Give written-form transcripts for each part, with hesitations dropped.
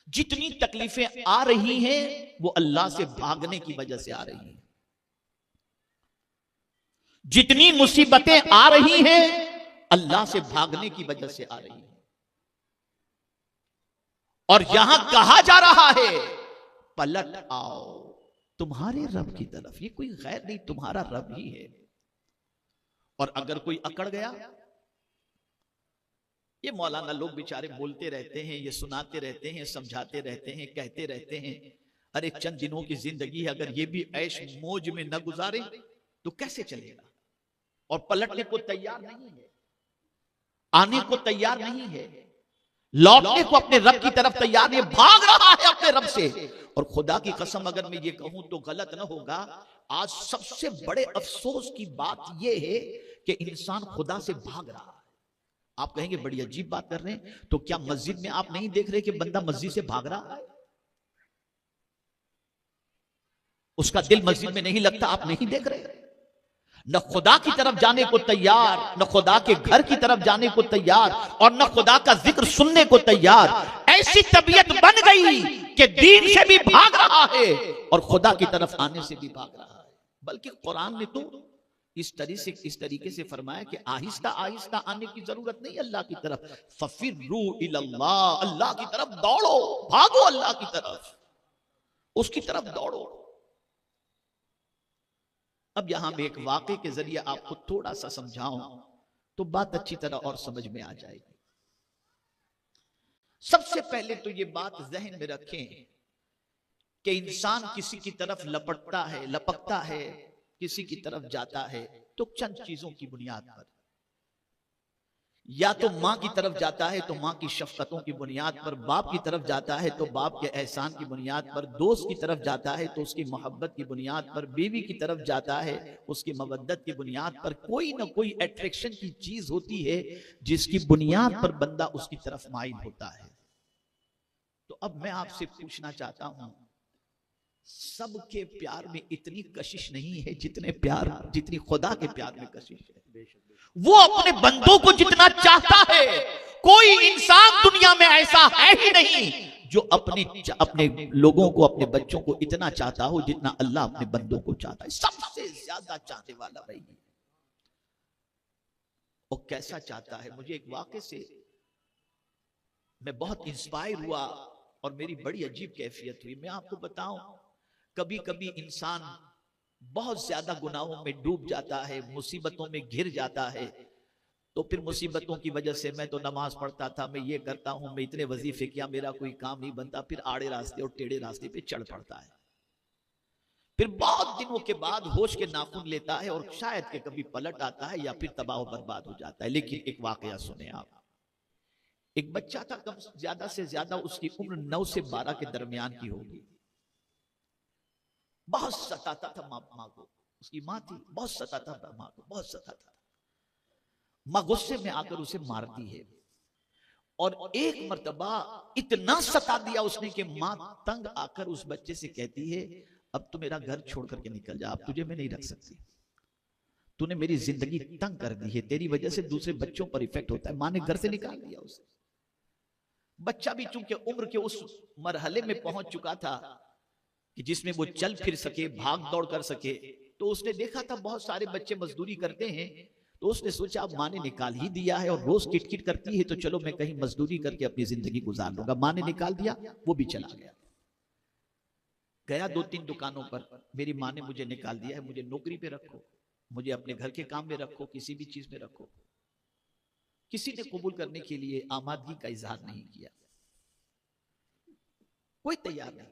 जितनी तकलीफें आ रही हैं वो अल्लाह से भागने की वजह से आ रही हैं। जितनी मुसीबतें आ रही हैं अल्लाह से भागने की वजह से आ रही हैं। और यहां कहा जा रहा है पलट आओ तुम्हारे रब की तरफ। ये कोई गैर नहीं, तुम्हारा रब ही है। और अगर कोई अकड़ गया, ये मौलाना लोग बेचारे बोलते रहते हैं, ये सुनाते रहते हैं, समझाते रहते हैं, कहते रहते हैं, अरे चंद दिनों की जिंदगी है, अगर ये भी ऐश मौज में न गुजारे तो कैसे चलेगा। और पलटने को तैयार नहीं है, आने को तैयार नहीं है, लौटने को अपने रब की तरफ तैयार नहीं, भाग रहा है अपने रब से। और खुदा की कसम अगर मैं ये कहूं तो गलत ना होगा, आज सबसे बड़े अफसोस की बात यह है कि इंसान खुदा से भाग रहा है। आप कहेंगे बड़ी अजीब बात कर रहे हैं, तो क्या मस्जिद में आप नहीं देख रहे कि बंदा मस्जिद से भाग रहा है? उसका दिल मस्जिद में नहीं लगता, आप नहीं देख रहे? न खुदा की तरफ जाने को तैयार, न खुदा के घर की तरफ जाने को तैयार, और न खुदा का जिक्र सुनने को तैयार। ऐसी तबीयत बन गई कि दीन से भी भाग रहा है और खुदा की तरफ आने से भी भाग रहा है। बल्कि कुरान ने तो इस तरीके से फरमाया कि आहिस्ता आहिस्ता आने की जरूरत नहीं अल्लाह की तरफ। फफिर्रू इलल्लाह, अल्लाह की तरफ दौड़ो, भागो अल्लाह की तरफ, उसकी तरफ दौड़ो। अब यहां मैं एक वाक़े के जरिए आपको थोड़ा सा समझाऊं तो बात अच्छी तरह और समझ में आ जाएगी। सबसे पहले तो ये बात जहन में रखें कि इंसान किसी की तरफ लपकता है, किसी की तरफ जाता है तो चंद चीजों की बुनियाद पर। या तो मां की तरफ जाता है तो मां की शफकतों की बुनियाद पर, बाप की तरफ जाता है तो बाप के एहसान की बुनियाद पर, दोस्त की तरफ जाता है तो उसकी मोहब्बत की बुनियाद पर, बीवी की तरफ जाता है उसकी मवद्दत की बुनियाद पर। कोई ना कोई अट्रैक्शन की चीज होती है जिसकी बुनियाद पर बंदा उसकी तरफ माइल होता है। तो अब मैं आपसे पूछना चाहता हूं, सबके प्यार में इतनी कशिश नहीं है जितनी खुदा के प्यार में कशिश है। वो अपने बंदों को जितना चाहता है, कोई इंसान दुनिया में ऐसा है ही नहीं जो अपने लोगों को, अपने बच्चों को इतना चाहता हो जितना अल्लाह अपने बंदों को चाहता है। सबसे ज्यादा चाहने वाला वही है। वो कैसा चाहता है, मुझे एक वाक़े से मैं बहुत इंस्पायर हुआ और मेरी बड़ी अजीब कैफियत हुई। मैं आपको बताऊं, कभी कभी इंसान बहुत ज्यादा गुनाहों में डूब जाता है, मुसीबतों में घिर जाता है, तो फिर मुसीबतों की वजह से मैं तो नमाज पढ़ता था, मैं ये करता हूं, मैं इतने वजीफे किया, मेरा कोई काम नहीं बनता, फिर आड़े रास्ते और टेढ़े रास्ते पे चढ़ पड़ता है। फिर बहुत दिनों के बाद होश के नाखून लेता है और शायद के कभी पलट आता है या फिर तबाह बर्बाद हो जाता है। लेकिन एक वाकया सुने आप। एक बच्चा था, कम ज्यादा से ज्यादा उसकी उम्र 9 से 12 के दरमियान की होगी। बहुत सताता था माँ को, उसकी माँ थी, बहुत सताता था माँ को, बहुत सताता था। माँ गुस्से में आकर उसे मारती है और एक मर्तबा इतना सता दिया उसने कि माँ तंग आकर उस बच्चे से कहती है, अब तो मेरा घर छोड़ करके निकल जा, अब तुझे मैं नहीं रख सकती, तूने मेरी जिंदगी तंग कर दी है, तेरी वजह से दूसरे बच्चों पर इफेक्ट होता है। माँ ने घर से निकाल दिया उसे। बच्चा भी चूंकि उम्र के उस मरहले में पहुंच चुका था कि जिसमें वो चल फिर सके, भाग दौड़ कर सके, तो उसने देखा था बहुत सारे बच्चे मजदूरी करते हैं, तो उसने सोचा अब माँ ने निकाल ही दिया है और रोज किटकिट करती है, तो चलो मैं कहीं मजदूरी करके अपनी जिंदगी गुजार लूंगा। माँ ने निकाल दिया, वो भी चला गया 2-3 दुकानों पर, मेरी माँ ने मुझे निकाल दिया है, मुझे नौकरी पे रखो, मुझे अपने घर के काम में रखो, किसी भी चीज में रखो। किसी ने कबूल करने के लिए आमादगी का इजहार नहीं किया, कोई तैयार नहीं।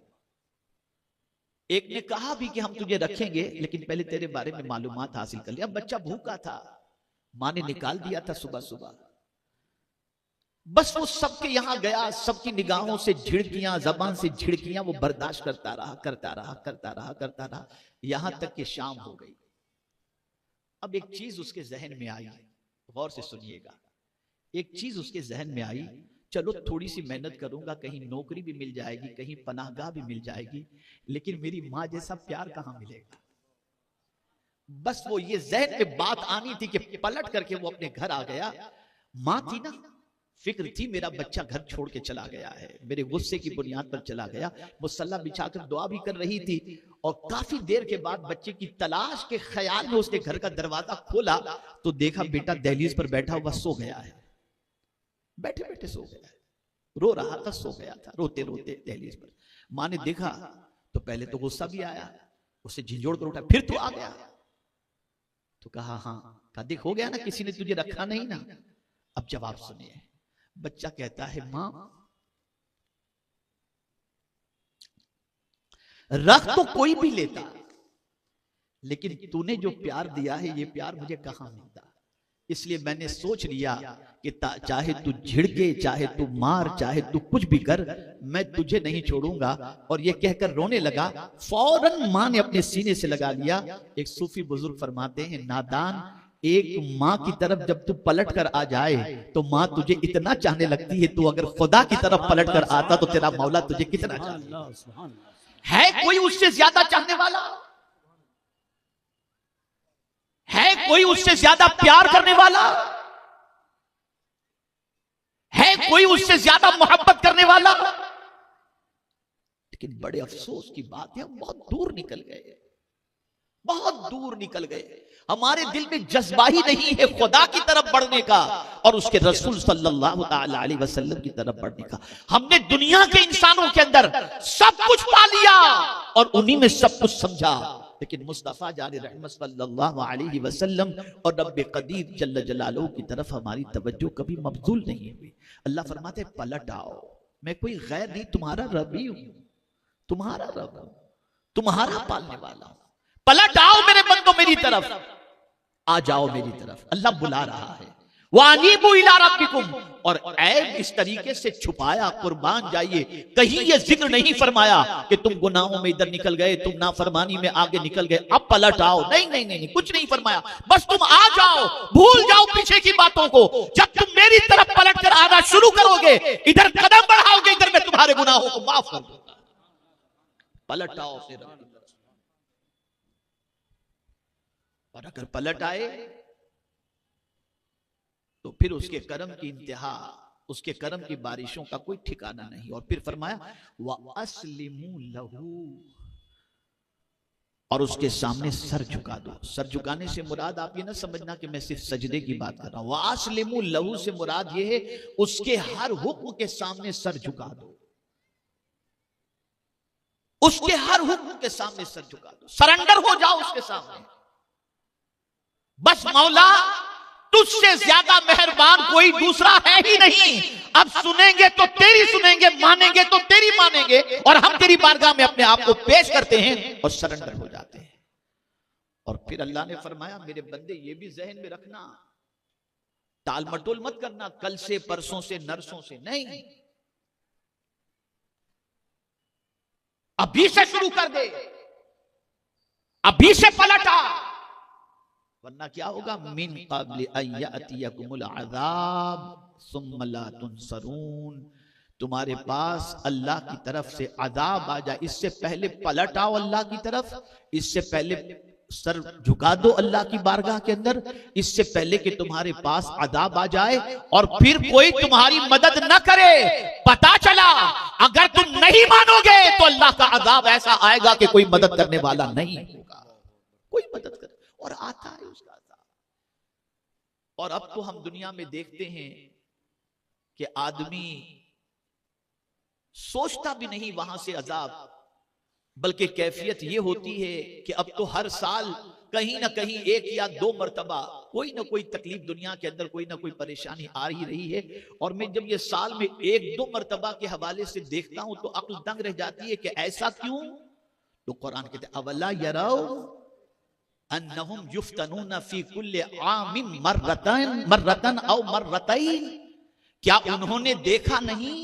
एक ने कहा भी कि हम तुझे रखेंगे लेकिन पहले तेरे बारे में मालूमात हासिल कर लिया। अब बच्चा भूखा था, माँ ने निकाल दिया था सुबह सुबह। बस वो सबके यहां गया, सबकी निगाहों से झिड़कियां, जबान से झिड़कियां वो बर्दाश्त करता रहा, यहां तक कि शाम हो गई। अब एक चीज उसके जहन में आई, गौर से सुनिएगा। एक चीज उसके जहन में आई, चलो थोड़ी सी मेहनत करूंगा, कहीं नौकरी भी मिल जाएगी, कहीं पनाहगाह भी मिल जाएगी, लेकिन मेरी माँ जैसा प्यार कहां मिलेगा। बस वो ये जहन में बात आनी थी कि पलट करके वो अपने घर आ गया। माँ थी ना, फिक्र थी मेरा बच्चा घर छोड़ के चला गया है, मेरे गुस्से की बुनियाद पर चला गया। मुसल्ला बिछाकर दुआ भी कर रही थी और काफी देर के बाद बच्चे की तलाश के ख्याल में उसने घर का दरवाजा खोला तो देखा बेटा दहलीज पर बैठा हुआ सो गया है, बैठे बैठे सो गया है, रो रहा था, सो गया था रोते रोते दहलीज पर। माँ ने देखा तो पहले तो गुस्सा भी आया, उसे झिंझोड़ कर उठा, फिर तो आ गया तो कहा हाँ, कहा देख हो गया ना, किसी ने तुझे रखा नहीं ना। अब जवाब सुनिए, बच्चा कहता है मां रख तो कोई भी लेता, लेकिन तूने जो प्यार दिया है ये प्यार मुझे कहां मिलता, इसलिए मैंने सोच लिया कि चाहे तू झिड़के, चाहे तू मार, चाहे तू कुछ भी कर, मैं तुझे नहीं छोड़ूंगा। और ये कहकर रोने लगा। फौरन मां ने अपने सीने से लगा लिया। एक सूफी बुजुर्ग फरमाते हैं, नादान, एक माँ की तरफ जब तू पलट कर आ जाए तो माँ तुझे इतना चाहने लगती है, तू अगर खुदा की तरफ पलट कर आता तो तेरा मौला तुझे कितना चाहता है। कोई उससे ज्यादा चाहने वाला है? कोई उससे ज्यादा प्यार करने वाला है? कोई उससे ज्यादा मोहब्बत करने वाला? लेकिन बड़े अफसोस की बात है, हम बहुत दूर निकल गए, बहुत दूर निकल गए। हमारे दिल में जज्बा ही नहीं है खुदा की तरफ बढ़ने का और उसके रसूल सल्लल्लाहु अलैहि वसल्लम की तरफ बढ़ने का। हमने दुनिया के इंसानों के अंदर सब कुछ पा लिया और उन्हीं में सब कुछ समझा, लेकिन मुस्तफा जाने रहमत सल्लल्लाहु अलैहि वसल्लम और रब्बे कदीर जल्ल जलालहू की तरफ हमारी तवज्जो कभी मबजूल नहीं हुई। अल्लाह फरमाते पलट आओ, मैं कोई गैर नहीं, तुम्हारा रब ही हूं, तुम्हारा रब हूं, तुम्हारा पालने वाला हूं। पलट आओ मेरे बंदो मेरी तरफ, आ जाओ मेरी तरफ। अल्लाह बुला रहा है, वानीबू इला रब्बिकुम, और ऐब इस तरीके से छुपाया, कुर्बान जाइए। कहीं ये जिक्र नहीं फरमाया कि तुम गुनाहों में इधर निकल गए, तुम नाफरमानी में आगे निकल गए, अब पलट आओ। नहीं नहीं नहीं, कुछ नहीं फरमाया, बस तुम आ जाओ, भूल जाओ पीछे की बातों को। जब तुम मेरी तरफ पलट कर आना शुरू करोगे, इधर कदम बढ़ाओगे, इधर मैं तुम्हारे गुनाहों को माफ कर दूंगा। पलट आओ फिर, और अगर पलट आए तो फिर उसके कर्म की इंतहा, उसके कर्म की बारिशों का कोई ठिकाना नहीं। और फिर फरमाया व अस्लिमू लहू, और उसके सामने सर झुका दो। सर झुकाने से मुराद आप ये ना समझना कि मैं सिर्फ सजदे की बात कर रहा हूं। व अस्लिमू लहू से मुराद ये है उसके हर हुक्म के सामने सर झुका दो, उसके हर हुक्म के सामने सर झुका दो, सरेंडर हो जाओ उसके सामने। बस मौला तुझसे ज्यादा मेहरबान कोई दूसरा है ही नहीं। अब सुनेंगे तो तेरी सुनेंगे, मानेंगे तो तेरी मानेंगे, और हम तेरी बारगाह में अपने आप को पेश करते हैं और सरेंडर हो जाते हैं। और फिर अल्लाह ने फरमाया मेरे बंदे ये भी जहन में रखना, टाल मटोल मत करना, कल से परसों से नरसों से नहीं, अभी से शुरू कर दे, अभी से पलटा, वरना क्या होगा, मिन क़ब्ल अन यअतियकुमुल अज़ाब सुम्मा ला तुनसरून, तुम्हारे पास अल्लाह की तरफ से अज़ाब आ जाए, इससे पहले पलट आओ अल्लाह की तरफ, इससे पहले सर झुका दो अल्लाह की बारगाह के अंदर, इससे पहले कि तुम्हारे पास अज़ाब आ जाए और फिर कोई तुम्हारी मदद न करे। पता चला अगर तुम नहीं मानोगे तो अल्लाह का अज़ाब ऐसा आएगा कि कोई मदद करने वाला नहीं होगा, कोई मदद करे, और आता है उसका अज़ाब। और अब तो हम दुनिया में देखते हैं कि आदमी सोचता भी नहीं वहां से अज़ाब, बल्कि कैफियत ये होती है कि अब तो हर साल कहीं ना कहीं एक या दो मर्तबा कोई ना कोई तकलीफ दुनिया के अंदर, कोई ना कोई परेशानी आ ही रही है। और मैं जब ये साल में एक दो मर्तबा के हवाले से देखता हूं तो अक्ल दंग रह जाती है कि ऐसा क्यों। तो कुरान कहते अवला यरौ अन्नहुम युफ्तनूना फी कुल्li आमिन मर्रतन औ मर्रतैन, क्या उन्होंने देखा नहीं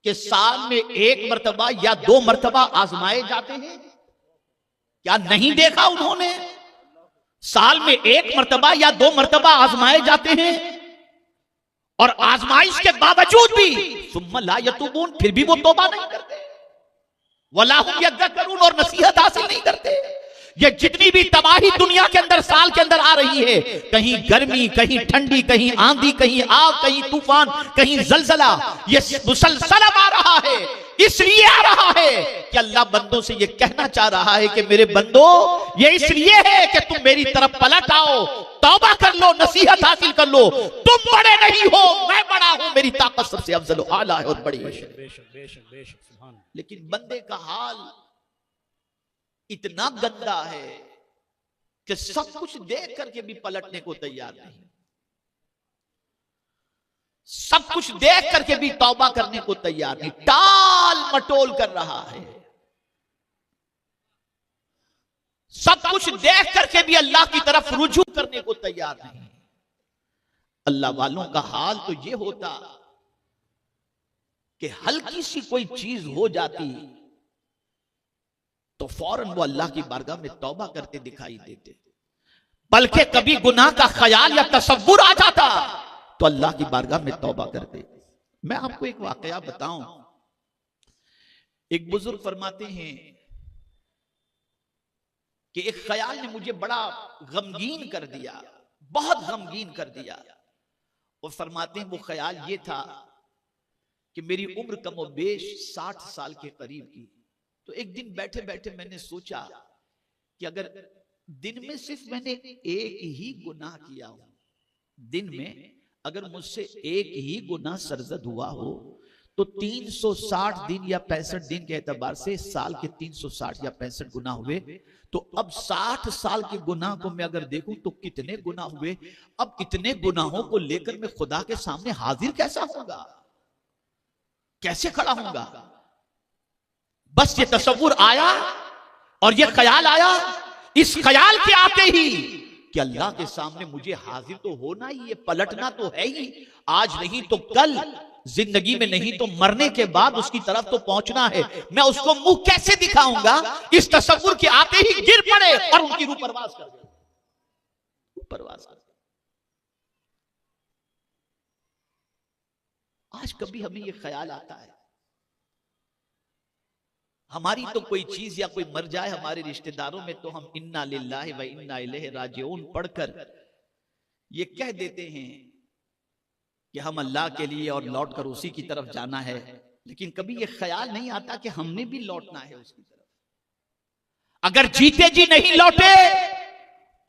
कि साल में एक मर्तबा या दो मर्तबा आजमाए जाते हैं? क्या नहीं देखा उन्होंने? साल में एक मर्तबा या दो मर्तबा आजमाए जाते हैं, और आजमाइश के बावजूद भी सुम्मा ला यतूबून, फिर भी वो तौबा नहीं करते, वला हुम यज़क्करून, और नसीहत हासिल नहीं करते। ये जितनी भी तबाही दुनिया के अंदर साल के अंदर आ रही है, कहीं गर्मी, कहीं ठंडी, कहीं आंधी, कहीं आग, कहीं तूफान, कहीं जलजला, ये मुसलसल आ रहा है, इसलिए आ रहा है कि अल्लाह बंदों से ये कहना चाह रहा है कि मेरे बंदो, ये इसलिए है कि तुम मेरी तरफ पलट आओ, तौबा कर लो, नसीहत हासिल कर लो। तुम बड़े नहीं हो, मैं बड़ा हूं, मेरी ताकत सबसे अफजल आला है और बड़ी है। लेकिन बंदे का हाल इतना गंदा है कि सब कुछ देख करके भी पलटने को तैयार नहीं, सब कुछ देख करके भी तौबा करने को तैयार नहीं, टाल मटोल कर रहा है। सब कुछ देख करके भी अल्लाह की तरफ रुजू करने को तैयार नहीं। अल्लाह वालों का हाल तो ये होता कि हल्की सी कोई चीज हो जाती तो फौरन वो अल्लाह की बारगाह में तौबा करते दिखाई देते, बल्कि कभी गुनाह का ख्याल या तसव्वुर आ जाता तो अल्लाह की बारगाह में तौबा करते। मैं आपको एक वाकया बताऊं। एक बुजुर्ग फरमाते हैं कि एक ख्याल ने मुझे बड़ा गमगीन कर दिया, बहुत गमगीन कर दिया। और फरमाते हैं वो ख्याल ये था कि मेरी उम्र कमोबेश 60 साल के करीब की। तो एक दिन बैठे बैठे मैंने सोचा कि अगर दिन में सिर्फ मैंने एक ही गुनाह किया हो, दिन में अगर मुझसे एक ही गुनाह सरजद हुआ हो तो 360 दिन या 65 दिन के एतबार से साल के 360 या 65 गुनाह हुए। तो अब 60 साल के गुनाह को मैं अगर देखूं तो कितने गुनाह हुए। अब इतने गुनाहों को लेकर मैं खुदा के सामने हाजिर कैसा होगा, कैसे खड़ा होऊंगा। बस ये तसव्वुर आया और ये ख्याल आया। इस ख्याल के आते ही कि अल्लाह के सामने मुझे हाजिर तो होना ही है, पलटना तो है ही, आज नहीं तो कल, जिंदगी में नहीं तो मरने के बाद उसकी तरफ तो पहुंचना है। मैं उसको मुंह कैसे दिखाऊंगा। इस तसव्वुर के आते ही गिर पड़े और उनकी रूह परवास कर गए, परवास कर। आज कभी हमें यह ख्याल आता है, हमारी तो कोई चीज या कोई मर जाए हमारे रिश्तेदारों में तो हम इन्ना लिल्लाहि व इन्ना इलैहि राजिऊन पढ़कर ये कह देते हैं कि हम अल्लाह के लिए और लौटकर उसी की तरफ जाना है। लेकिन कभी ये ख्याल नहीं आता कि हमने भी लौटना है उसकी तरफ। अगर जीते जी नहीं लौटे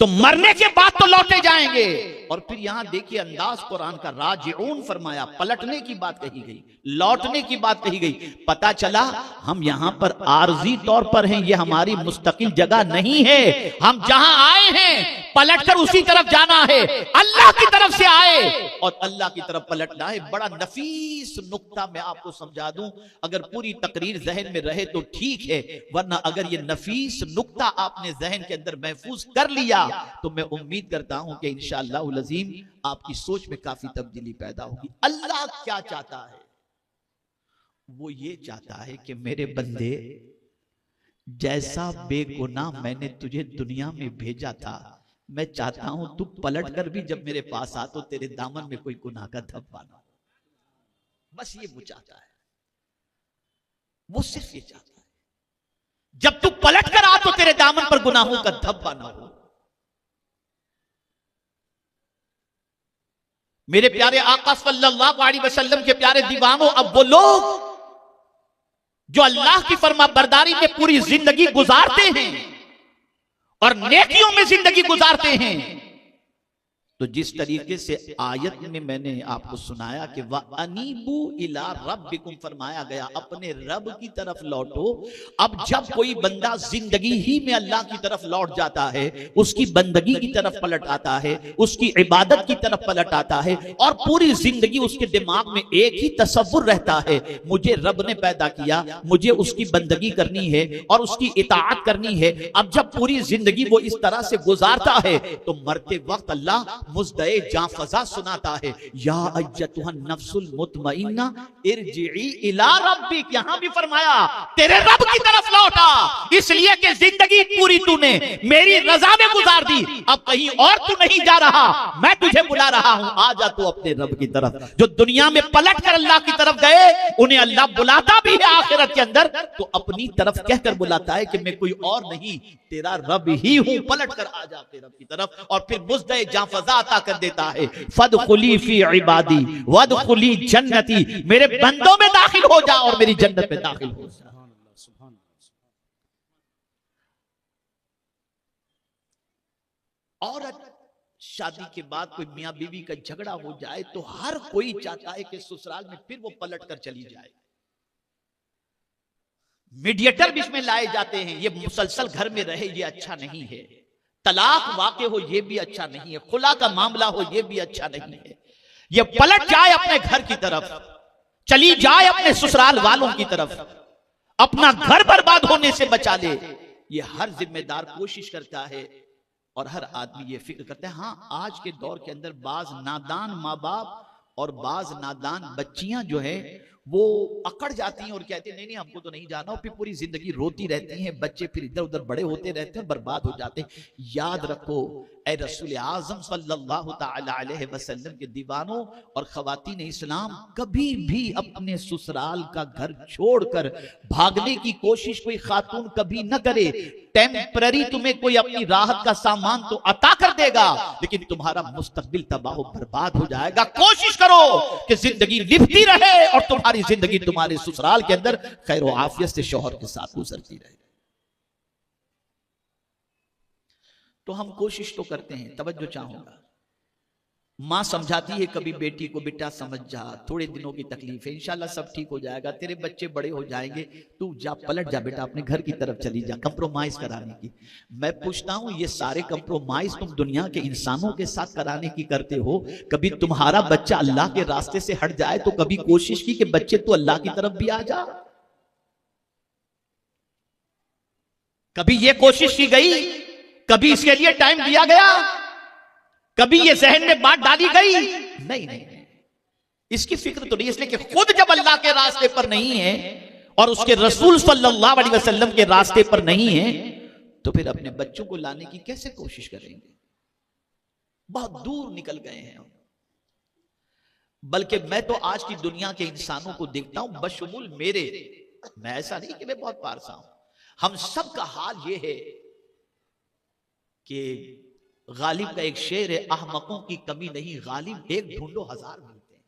तो मरने के बाद तो लौटे जाएंगे। और फिर यहां देखिए अंदाज कुरान का, राजिऊन फरमाया, पलटने की बात कही गई, लौटने की बात कही गई। पता चला हम यहां पर आर्जी तौर पर हैं, ये हमारी मुस्तकिल जगह नहीं है। हम जहां आए हैं पलटकर उसी तरफ जाना है, अल्लाह की तरफ से आए और अल्लाह की तरफ पलटना है। बड़ा नफीस नुक्ता मैं आपको समझा दूं, अगर पूरी तकरीर जहन में रहे तो ठीक है, वरना अगर ये नफीस नुक्ता आपने जहन के अंदर महफूज कर लिया तो मैं उम्मीद करता हूं कि इंशाअल्लाह अज़ीम आपकी सोच में काफी तब्दीली पैदा होगी। अल्लाह क्या चाहता है? वो ये चाहता है कि मेरे बंदे, जैसा बेगुनाह मैंने तुझे दुनिया में भेजा था, मैं चाहता हूं तू पलट कर भी जब मेरे पास आ तो तेरे दामन में कोई गुनाह का धब्बा ना हो। बस ये वो चाहता है, वो सिर्फ ये चाहता है जब तू पलट कर आ तो तेरे दामन पर गुनाहों का धब्बा ना हो। मेरे प्यारे आका सल्लल्लाहु अलैहि वसल्लम के प्यारे दीवानों, अब वो लोग जो अल्लाह की फरमाबरदारी में पूरी जिंदगी गुजारते हैं और नेकियों में जिंदगी गुजारते हैं, तो जिस तरीके से आयत में मैंने आपको सुनाया कि व अनीबू इला रब्बिकुम फरमाया गया, अपने रब की तरफ लौटो। अब जब कोई बंदा जिंदगी ही में अल्लाह की तरफ लौट जाता है, उसकी बंदगी की तरफ पलट आता है, उसकी इबादत की तरफ पलट आता है और पूरी जिंदगी उसके दिमाग में एक ही तसव्वुर रहता है, मुझे रब ने पैदा किया, मुझे उसकी बंदगी करनी है और उसकी इताअत करनी है। अब जब पूरी जिंदगी वो इस तरह से गुजारता है तो मरते वक्त अल्लाह मुज़दए जां फज़ा सुनाता है, या अय्यतुहन नफ्सुल मुतमइन्ना इरजिई इला रब्बिक। यहां भी फरमाया तेरे रब की तरफ लौटा, इसलिए कि जिंदगी पूरी तूने मेरी रजा में गुजार दी, अब कहीं और तू नहीं जा रहा, मैं तुझे बुला रहा हूं, आ जा तू अपने रब की तरफ। जो दुनिया में पलट कर अल्लाह की तरफ गए उन्हें अल्लाह बुलाता भी है आखिरत के अंदर, तो अपनी तरफ कहकर बुलाता है कि मैं कोई और नहीं, तेरा रब ही हूं, पलट कर आ जा अपने रब की तरफ। और फिर मुज़दए जां फज़ा अता कर देता है, फदखुली फी इबादी वदखुली जन्नती, मेरे बंदों में दाखिल हो जा और मेरी जन्नत में दाखिल हो जा। औरत शादी के बाद कोई मियां बीवी का झगड़ा हो जाए तो हर कोई चाहता है कि ससुराल में फिर वो पलट कर चली जाए। मीडिएटर बीच में लाए जाते हैं, ये मुसलसल घर में रहे ये अच्छा नहीं है, तलाक वाक़े हो ये भी अच्छा नहीं है, खुला का मामला हो ये भी अच्छा नहीं है, ये पलट जाए अपने घर की तरफ, चली जाए अपने ससुराल वालों की तरफ, अपना घर बर्बाद होने से बचा ले। ये हर जिम्मेदार कोशिश करता है और हर आदमी ये फिक्र करता है। हाँ, आज के दौर के अंदर बाज नादान माँ बाप और बाज नादान बच्चियां जो है वो अकड़ जाती हैं और कहती हैं नहीं नहीं हमको तो नहीं जाना, और फिर पूरी जिंदगी रोती रहती हैं, बच्चे फिर इधर उधर बड़े होते रहते हैं, बर्बाद हो जाते हैं। याद रखो ए रसूल आज़म सल्लल्लाहु तआला अलैहि वसल्लम के दीवानों और खवातीन इस्लाम, कभी भी अपने ससुराल का घर छोड़कर भागने की कोशिश कोई खातून कभी न करे। टेम्पररी तुम्हें कोई अपनी राहत का सामान तो अता कर देगा, लेकिन तुम्हारा मुस्तकबिल तबाह बर्बाद हो जाएगा। कोशिश करो कि जिंदगी लिपटी रहे और तुम्हारी जिंदगी तुम्हारे ससुराल के अंदर खैर व आफियत से शौहर के साथ गुजरती रहे। तो हम कोशिश तो करते हैं, तवज्जो चाहूंगा। माँ समझाती है कभी बेटी को, बेटा समझ जा, थोड़े दिनों की तकलीफ है, इंशाल्लाह सब ठीक हो जाएगा, तेरे बच्चे बड़े हो जाएंगे, तू जा पलट जा बेटा, अपने घर की तरफ चली जा, कंप्रोमाइज कराने की। मैं पूछता हूं ये सारे कंप्रोमाइज तुम दुनिया के इंसानों के साथ कराने की करते हो, कभी तुम्हारा बच्चा अल्लाह के रास्ते से हट जाए तो कभी कोशिश की कि बच्चे तू अल्लाह की तरफ भी आ जा? कभी ये कोशिश की गई? कभी इसके लिए टाइम दिया गया? कभी ये जहन में बात डाली गई? नहीं नहीं, इसकी फिक्र तो नहीं, इसलिए कि खुद जब अल्लाह के रास्ते पर नहीं है और उसके रसूल सल्लल्लाहु अलैहि वसल्लम के रास्ते पर नहीं है, तो फिर अपने बच्चों को लाने की कैसे कोशिश करेंगे? बहुत दूर निकल गए हैं। बल्कि मैं तो आज की दुनिया के इंसानों को देखता हूं, बशमुल मेरे, मैं ऐसा नहीं कि मैं बहुत पारसा हूं, हम सब का हाल ये है कि गालिब का एक शेर है, अहमकों की कमी नहीं, गालिब एक ढूंढो हजार मिलते हैं।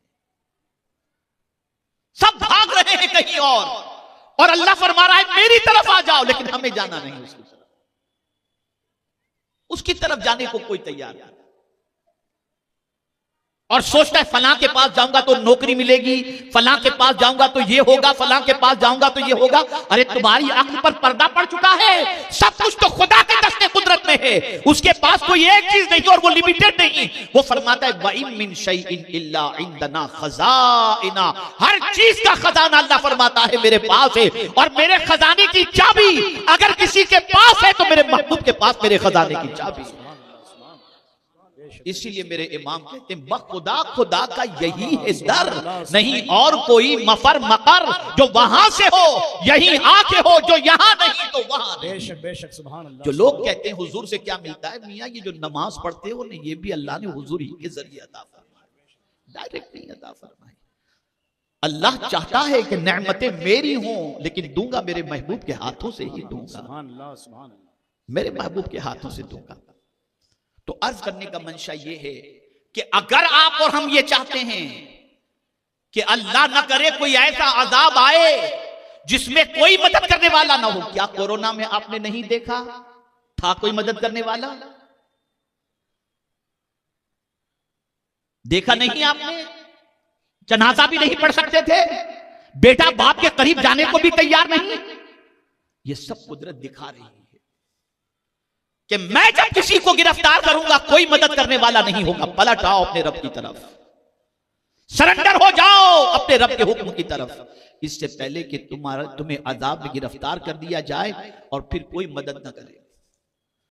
सब भाग रहे हैं कहीं और अल्लाह फरमा रहा है मेरी तरफ आ जाओ, लेकिन हमें जाना नहीं उसकी तरफ। उसकी तरफ जाने को कोई तैयार नहीं, और सोचता है फलां के पास जाऊंगा तो नौकरी मिलेगी, फलां के पास जाऊंगा तो ये होगा, फलां के पास जाऊंगा तो ये होगा। अरे तुम्हारी अक्ल पर पर्दा पड़ चुका है, सब कुछ तो खुदा के दस्ते कुदरत में है, उसके पास कोई एक चीज नहीं और वो लिमिटेड नहीं। वो फरमाता है वइन मिन शैइन इल्ला इंदना खजाइना, हर चीज का खजाना अल्लाह फरमाता है मेरे पास है, और मेरे खजाने की चाबी अगर किसी के पास है तो मेरे महबूब के पास मेरे खजाने की चाबी है। इसीलिए मेरे इमाम कहते हैं बखुदा खुदा का यही है दर, नहीं और कोई मफर मकर जो वहां से हो, यही आके हो जो यहाँ नहीं तो वहां। बेशक बेशक सुभान अल्लाह। जो लोग कहते हैं हुजूर से क्या मिलता है, मियाँ ये जो नमाज पढ़ते हो ना, ये भी अल्लाह ने हुजूर ही के जरिए अता फरमाई, डायरेक्ट नहीं अता फरमाई। अल्लाह चाहता है कि नेमतें मेरी हों, लेकिन दूंगा मेरे महबूब के हाथों से ही दूंगा, मेरे महबूब के हाथों से दूंगा। तो अर्ज करने का मंशा ये है कि अगर आप और हम ये चाहते हैं कि अल्लाह न करे कोई ऐसा अजाब आए जिसमें कोई मदद करने वाला ना हो। क्या कोरोना में आपने नहीं देखा था कोई मदद करने वाला? देखा नहीं आपने? जनाजा भी नहीं पढ़ सकते थे, बेटा बाप के करीब जाने को भी तैयार नहीं। ये सब कुदरत दिखा रही है कि मैं जब किसी को गिरफ्तार करूंगा कोई मदद करने वाला नहीं होगा। पलट आओ अपने रब की तरफ, सरेंडर हो जाओ अपने रब के हुक्म की तरफ, इससे पहले कि तुम्हें अजाब में गिरफ्तार कर दिया जाए और फिर कोई मदद न करे।